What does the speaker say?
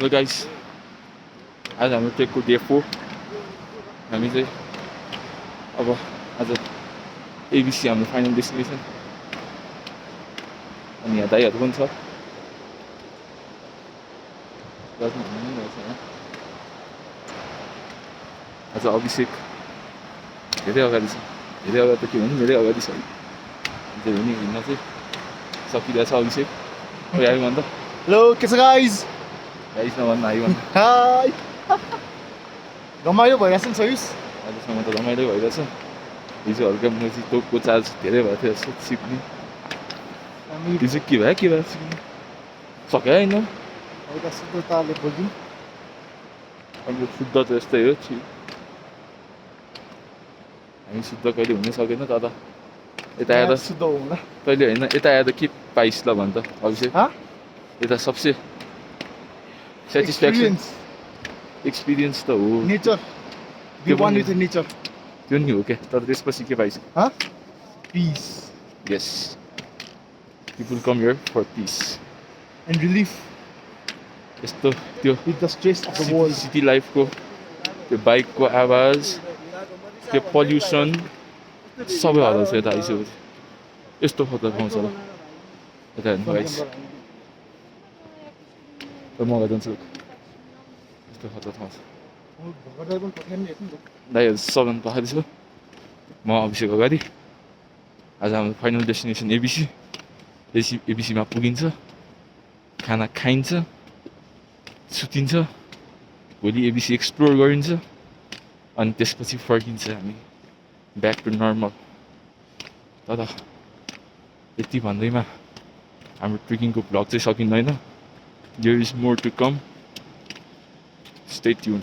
ल गाइस आज हाम्रो ट्रेकको डे 4 हामी चाहिँ अब आज एबिसी हाम्रो फाइनल डेस्टिनेसन अनि यहाँ दाइहरू पनि छ आज अभिषेक धेरै अगाडि छ धेरै अगाडि त के भन्नु धेरै अगाडि छ हिँड्न चाहिँ सकिरहेछ अभिषेक आयो भन् त हेलो के छ गाइज गाइस नभन्नु आयो भन् हाई रमाइलो भइरहेछ नि सयुस अहिलेसम्म त रमाइलो भइरहेछ हिजो हल्का मोजी तोपको चार्ज धेरै भएको थियो जस्तो सिक्ने हिजो के भयो सिक्ने सक्यो होइन एउटा शुद्धताले बोल्यौँ अब शुद्ध त यस्तै हो हामी शुद्ध कहिले हुन सकेन तर यता आएर शुद्ध होला कहिले होइन यता आएर के पाइस् ल भन् त अभिषेक यता सबसे सेटिस्फ्याक्सन एक्सपिरियन्स त हो nature be one with nature त्यो नि हो क्या तर त्यसपछि के पाइस् पिस यस people come here for peace and relief यस्तो त्यो with the stress of the world city लाइफको त्यो बाइकको आवाज त्यो पल्युसन सबै हराउँछ यता आइसकेपछि यस्तो खतरा पाउँछ ल यता हेर्नु गाइस त मगाइ जान्छु यस्तो खतरा पाउँछ दाइहरू सबैजना पखाइदिछु म अभिषेक अगाडि आज हाम्रो फाइनल डेस्टिनेसन एबिसीमा पुगिन्छ खाना खाइन्छ सुतिन्छ भोलि एबिसी एक्सप्लोर गरिन्छ अनि त्यसपछि फर्किन्छ हामी ब्याक टु नर्मल तर यति भन्दैमा हाम्रो ट्रेकिङको भ्लग चाहिँ सकिँदैन there is more to come stay tune